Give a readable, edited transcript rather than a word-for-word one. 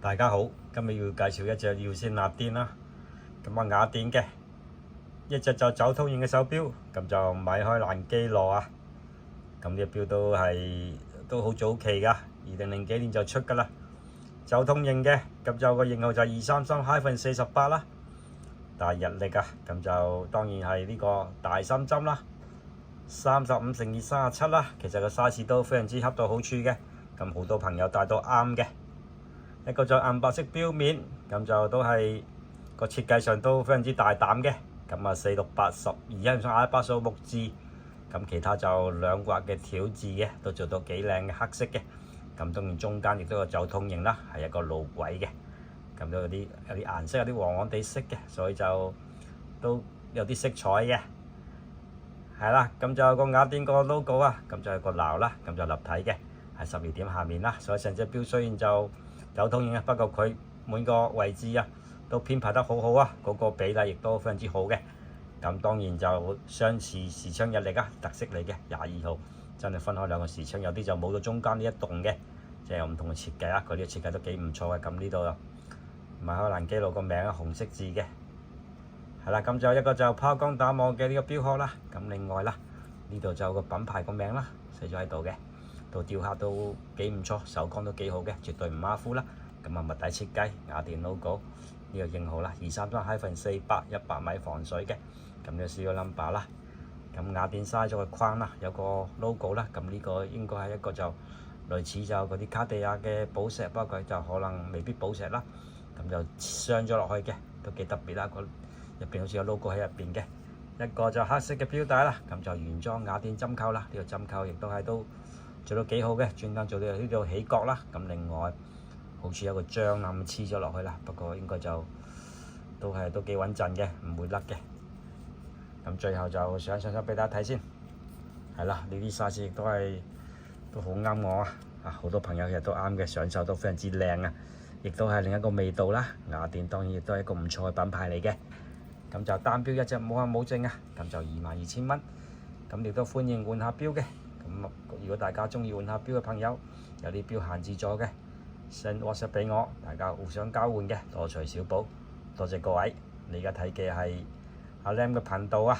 大家好，今日要介紹一隻耀先雅典啦。咁雅典嘅一隻就走通型嘅手錶，咁就米開蘭基羅啊。咁呢隻錶都好早期㗎，2000幾年就出㗎啦。走通型嘅，咁就個型號就233-48啦。但係日曆啊，咁就當然係呢個大深針啦，35×237啦。其實個 size 都非常之恰到好處嘅，咁好多朋友戴都啱嘅。一個就銀白色錶面，咁就都係個設計上都非常之大膽嘅。咁啊4682阿拉伯數目字，咁其他就兩畫嘅條字嘅，都做到幾靚嘅黑色嘅。咁當然中間亦都有走通型啦，係一個路軌嘅。咁都有啲顏色有啲黃黃地色嘅，所以就都有啲色彩嘅。係啦，咁就個雅典個 logo 啊，咁就係個鬧啦，咁就立體嘅，係12點下面啦。所以成隻錶雖然就走通型啊，不過佢每個位置啊都編排得好好啊，嗰個比例亦都非常之好嘅。咁當然就雙時時槍日曆啊，特色嚟嘅22號，真係分開兩個時槍，有啲就冇到中間呢一棟嘅，即係有唔同嘅設計啊。佢呢個設計都幾唔錯嘅。咁呢度米開蘭基羅個名啊，紅色字嘅，係啦。咁就一個就拋光打網嘅呢個錶殼啦。咁另外啦，呢度就有個品牌個名啦，寫咗喺度嘅。到雕刻都幾唔錯，手工都幾好嘅，絕對唔馬虎啦。咁啊，物底設計雅典 logo 呢個型號啦，233-48，100米防水嘅。咁呢個 serial number 啦。咁雅典嘥咗個框啦，有個 logo 啦。咁呢個應該係一個就類似就嗰啲卡地亞嘅寶石，不過佢就可能未必寶石啦。咁就鑲咗落去嘅，都幾特別啦。入邊好似有 logo 喺入邊嘅。一個就黑色嘅錶帶啦，咁就原裝雅典針扣啦。呢個針扣亦都係都做到幾好嘅，專登做到呢度起角啦。咁另外好似有個章咁黐咗落去啦，不過應該就都幾穩陣嘅，唔會甩嘅。咁最後就上俾大家睇先，係啦，呢啲 size 亦都好啱我啊！好多朋友其實都啱嘅，上手都非常之靚啊，亦都係另一個味道啦。雅典當然亦都係一個唔錯嘅品牌嚟嘅。咁就單錶一隻冇限冇證啊，咁就22,000蚊。咁亦都歡迎換下錶嘅。咁如果大家中意換下錶嘅朋友，有啲錶閒置咗嘅，send WhatsApp 俾我，大家互相交換嘅，多隨小補。多謝各位，你而家睇嘅係阿 Lam 嘅頻道啊！